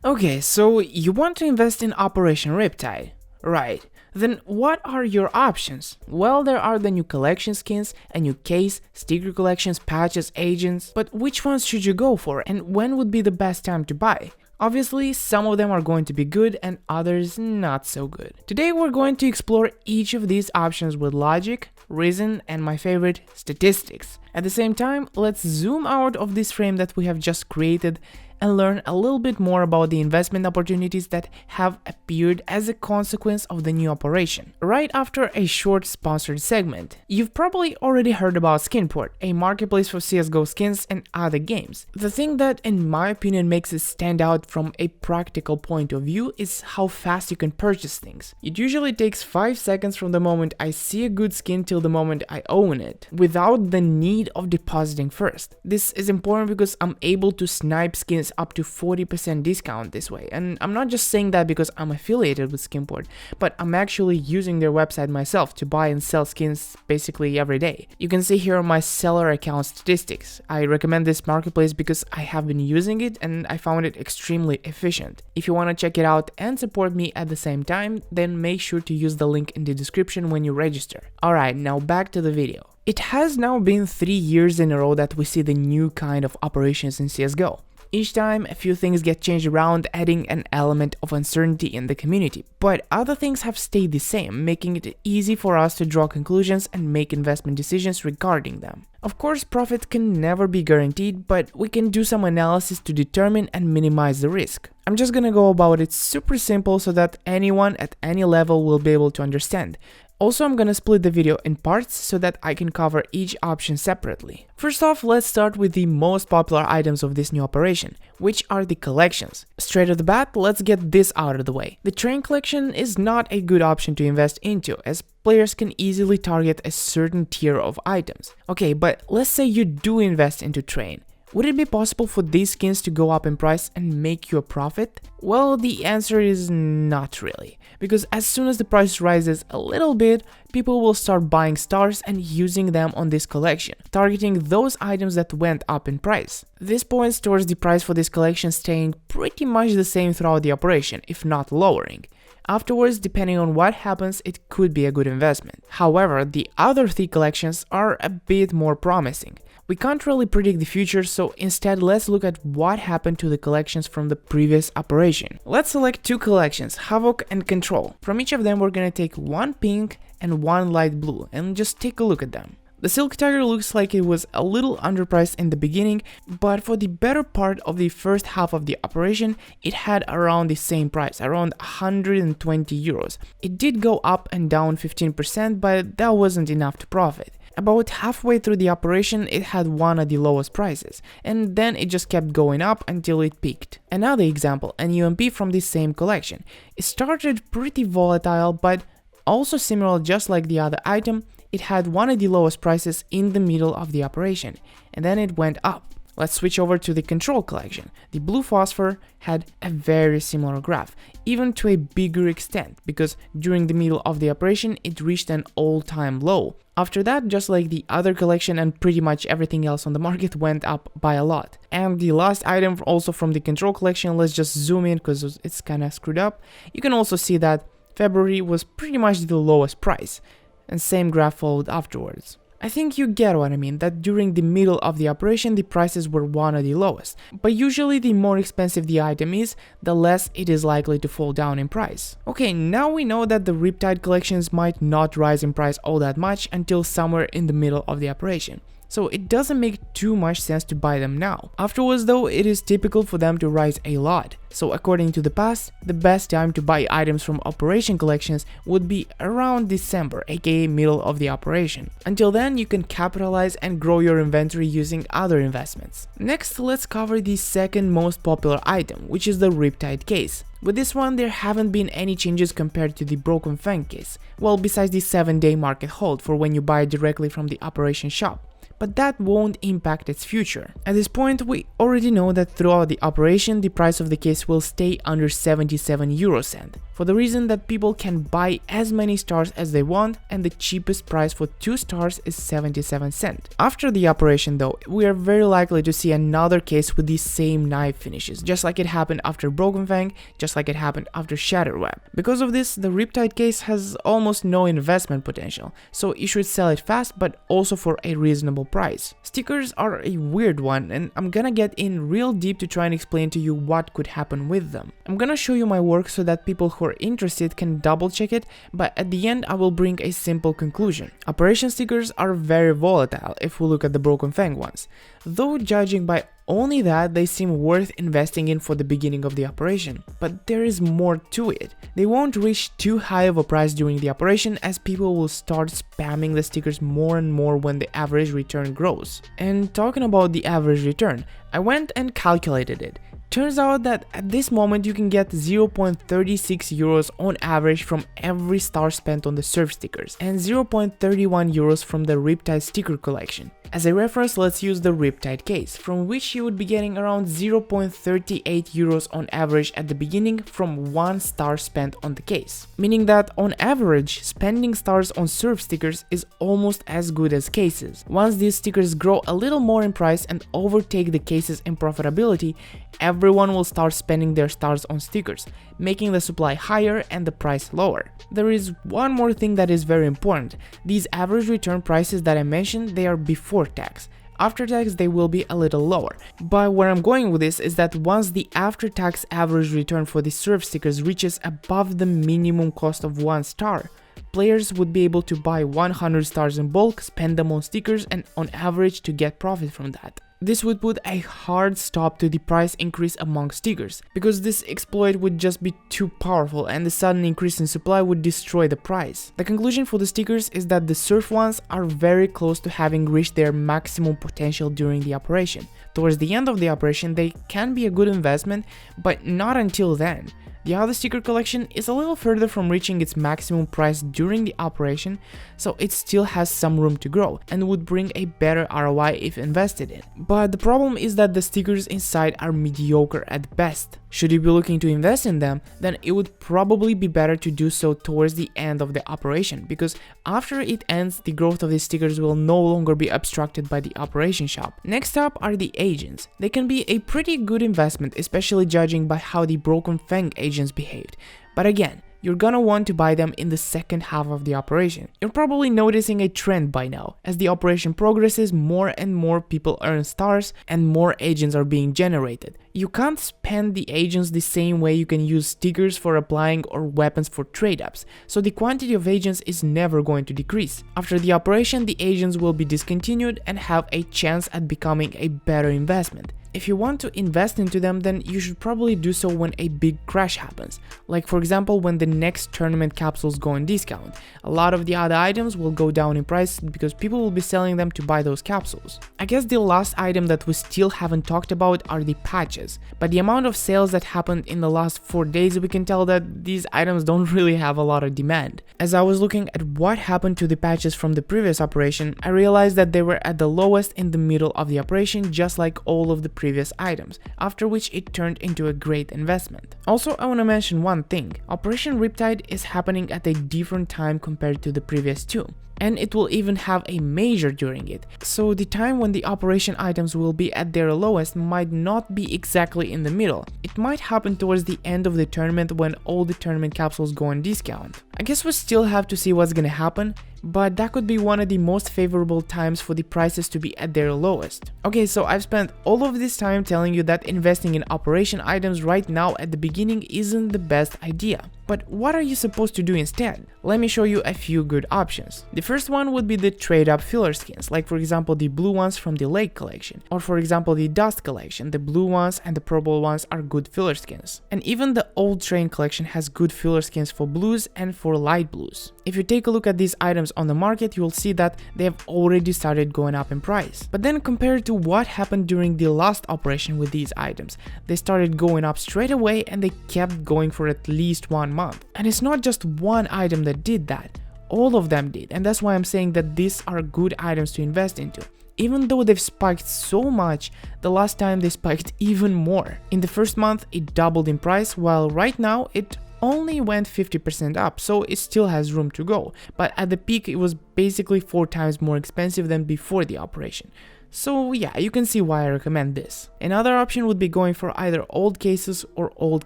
Okay, so you want to invest in Operation Riptide, right? Then what are your options? Well, there are the new collection skins, a new case, sticker collections, patches, agents, but which ones should you go for and when would be the best time to buy? Obviously, some of them are going to be good and others not so good. Today we're going to explore each of these options with logic, reason, and my favorite, statistics. At the same time, let's zoom out of this frame that we have just created and learn a little bit more about the investment opportunities that have appeared as a consequence of the new operation. Right after a short sponsored segment, you've probably already heard about Skinport, a marketplace for CSGO skins and other games. The thing that, in my opinion, makes it stand out from a practical point of view is how fast you can purchase things. It usually takes 5 seconds from the moment I see a good skin till the moment I own it, without the need of depositing first. This is important because I'm able to snipe skins up to 40% discount this way, and I'm not just saying that because I'm affiliated with Skinport, but I'm actually using their website myself to buy and sell skins basically every day. You can see here my seller account statistics. I recommend this marketplace because I have been using it and I found it extremely efficient. If you want to check it out and support me at the same time, then make sure to use the link in the description when you register. Alright, now back to the video. It has now been 3 years in a row that we see the new kind of operations in CSGO. Each time, a few things get changed around, adding an element of uncertainty in the community, but other things have stayed the same, making it easy for us to draw conclusions and make investment decisions regarding them. Of course, profit can never be guaranteed, but we can do some analysis to determine and minimize the risk. I'm just gonna go about it super simple so that anyone at any level will be able to understand. Also, I'm gonna split the video in parts so that I can cover each option separately. First off, let's start with the most popular items of this new operation, which are the collections. Straight off the bat, let's get this out of the way. The train collection is not a good option to invest into, as players can easily target a certain tier of items. Okay, but let's say you do invest into train. Would it be possible for these skins to go up in price and make you a profit? Well, the answer is not really, because as soon as the price rises a little bit, people will start buying stars and using them on this collection, targeting those items that went up in price. This points towards the price for this collection staying pretty much the same throughout the operation, if not lowering. Afterwards, depending on what happens, it could be a good investment. However, the other 3 collections are a bit more promising. We can't really predict the future, so instead let's look at what happened to the collections from the previous operation. Let's select 2 collections, Havoc and Control. From each of them we're gonna take 1 pink and 1 light blue and just take a look at them. The Silk Tiger looks like it was a little underpriced in the beginning, but for the better part of the first half of the operation, it had around the same price, around 120 euros. It did go up and down 15%, but that wasn't enough to profit. About halfway through the operation, it had one of the lowest prices, and then it just kept going up until it peaked. Another example, an UMP from the same collection. It started pretty volatile, but also similar, just like the other item. It had one of the lowest prices in the middle of the operation, and then it went up. Let's switch over to the Control collection. The blue phosphor had a very similar graph, even to a bigger extent, because during the middle of the operation it reached an all-time low. After that, just like the other collection and pretty much everything else on the market, went up by a lot. And the last item also from the Control collection, let's just zoom in because it's kinda screwed up. You can also see that February was pretty much the lowest price, and same graph followed afterwards. I think you get what I mean, that during the middle of the operation the prices were one of the lowest, but usually the more expensive the item is, the less it is likely to fall down in price. Okay, now we know that the Riptide collections might not rise in price all that much until somewhere in the middle of the operation. So it doesn't make too much sense to buy them now. Afterwards though, it is typical for them to rise a lot. So according to the past, the best time to buy items from operation collections would be around December, aka middle of the operation. Until then, you can capitalize and grow your inventory using other investments. Next, let's cover the second most popular item, which is the Riptide case. With this one, there haven't been any changes compared to the Broken Fang case, well, besides the 7-day market hold for when you buy it directly from the operation shop. but that won't impact its future. At this point, we already know that throughout the operation, the price of the case will stay under 77 euro cent, for the reason that people can buy as many stars as they want, and the cheapest price for 2 stars is 77 cents. After the operation though, we are very likely to see another case with the same knife finishes, just like it happened after Broken Fang, just like it happened after Shattered Web. Because of this, the RIPTIDE case has almost no investment potential, so you should sell it fast but also for a reasonable price. Stickers are a weird one, and I'm gonna get in real deep to try and explain to you what could happen with them. I'm gonna show you my work so that people who are interested can double check it, but at the end I will bring a simple conclusion. Operation stickers are very volatile if we look at the Broken Fang ones, though judging by only that, they seem worth investing in for the beginning of the operation. But there is more to it. They won't reach too high of a price during the operation, as people will start spamming the stickers more and more when the average return grows. And talking about the average return, I went and calculated it. Turns out that at this moment you can get 0.36 euros on average from every star spent on the surf stickers, and 0.31 euros from the RIPTIDE sticker collection. As a reference, let's use the RIPTIDE case, from which you would be getting around 0.38 euros on average at the beginning from 1 star spent on the case. Meaning that on average, spending stars on surf stickers is almost as good as cases. Once these stickers grow a little more in price and overtake the cases in profitability, everyone will start spending their stars on stickers, making the supply higher and the price lower. There is one more thing that is very important. These average return prices that I mentioned, they are before tax. After tax they will be a little lower, but where I'm going with this is that once the after-tax average return for the surf stickers reaches above the minimum cost of 1 star, players would be able to buy 100 stars in bulk, spend them on stickers, and on average to get profit from that. This would put a hard stop to the price increase among stickers, because this exploit would just be too powerful and the sudden increase in supply would destroy the price. The conclusion for the stickers is that the surf ones are very close to having reached their maximum potential during the operation. Towards the end of the operation they can be a good investment, but not until then. The other sticker collection is a little further from reaching its maximum price during the operation, so it still has some room to grow and would bring a better ROI if invested in. But the problem is that the stickers inside are mediocre at best. Should you be looking to invest in them, then it would probably be better to do so towards the end of the operation, because after it ends, the growth of these stickers will no longer be obstructed by the operation shop. Next up are the agents. They can be a pretty good investment, especially judging by how the Broken Fang agents behaved. But again, you're gonna want to buy them in the second half of the operation. You're probably noticing a trend by now. As the operation progresses, more and more people earn stars and more agents are being generated. You can't spend the agents the same way you can use stickers for applying or weapons for trade-ups, so the quantity of agents is never going to decrease. After the operation, the agents will be discontinued and have a chance at becoming a better investment. If you want to invest into them, then you should probably do so when a big crash happens, like for example when the next tournament capsules go on discount. A lot of the other items will go down in price because people will be selling them to buy those capsules. I guess the last item that we still haven't talked about are the patches. By the amount of sales that happened in the last 4 days, we can tell that these items don't really have a lot of demand. As I was looking at what happened to the patches from the previous operation, I realized that they were at the lowest in the middle of the operation, just like all of the previous items, after which it turned into a great investment. Also, I want to mention one thing. Operation RIPTIDE is happening at a different time compared to the previous two, and it will even have a major during it, so the time when the operation items will be at their lowest might not be exactly in the middle. It might happen towards the end of the tournament when all the tournament capsules go on discount. I guess we still have to see what's gonna happen, but that could be one of the most favorable times for the prices to be at their lowest. Okay, so I've spent all of this time telling you that investing in operation items right now at the beginning isn't the best idea. But what are you supposed to do instead? Let me show you a few good options. The first one would be the trade-up filler skins, like for example the blue ones from the Lake collection, or for example the Dust collection. The blue ones and the purple ones are good filler skins. And even the Old Train collection has good filler skins for blues and for light blues. If you take a look at these items on the market, you'll see that they have already started going up in price. But then compared to what happened during the last operation with these items, they started going up straight away and they kept going for at least 1 month. And it's not just one item that did that. all of them did, and that's why I'm saying that these are good items to invest into. Even though they've spiked so much, the last time they spiked even more. In the first month, it doubled in price, while right now it only went 50% up, so it still has room to go. But at the peak, it was basically 4 times more expensive than before the operation. So yeah, you can see why I recommend this. Another option would be going for either old cases or old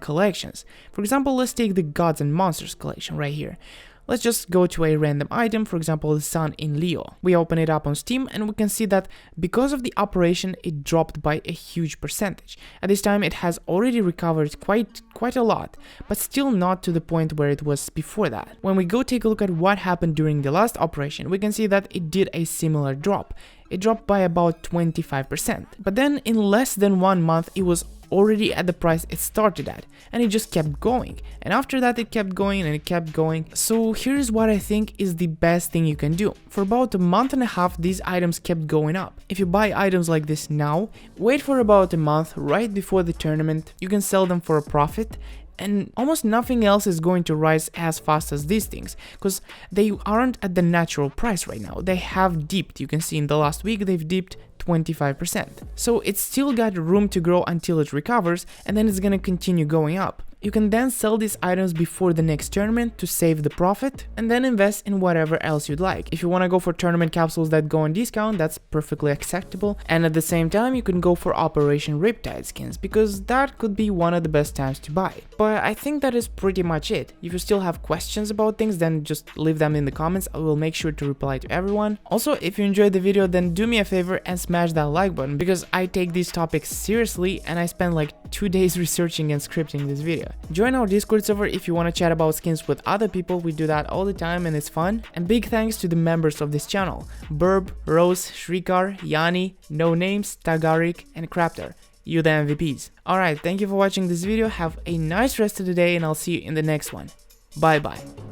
collections. For example, let's take the Gods and Monsters collection right here. Let's just go to a random item, for example the Sun in Leo. We open it up on Steam and we can see that because of the operation it dropped by a huge percentage. At this time it has already recovered quite a lot, but still not to the point where it was before that. When we go take a look at what happened during the last operation, we can see that it did a similar drop. It dropped by about 25%. But then in less than 1 month it was already at the price it started at, and it just kept going, and after that it kept going and it kept going. So here's what I think is the best thing you can do. For about a month and a half these items kept going up. If you buy items like this now, wait for about a month right before the tournament, you can sell them for a profit, and almost nothing else is going to rise as fast as these things, because they aren't at the natural price right now. They have dipped. You can see in the last week they've dipped 25%. So it's still got room to grow until it recovers, and then it's gonna continue going up. You can then sell these items before the next tournament to save the profit, and then invest in whatever else you'd like. If you want to go for tournament capsules that go on discount, that's perfectly acceptable, and at the same time you can go for Operation Riptide skins, because that could be one of the best times to buy. But I think that is pretty much it. If you still have questions about things, then just leave them in the comments. I will make sure to reply to everyone. Also, if you enjoyed the video, then do me a favor and smash that like button, because I take these topics seriously and I spent like 2 days researching and scripting this video. Join our Discord server if you want to chat about skins with other people. We do that all the time and it's fun. And big thanks to the members of this channel: Burb, Rose, Shrikar, Yanni, No Names, Tagarik, and Craptor. You the MVPs. Alright, thank you for watching this video. Have a nice rest of the day and I'll see you in the next one. Bye bye.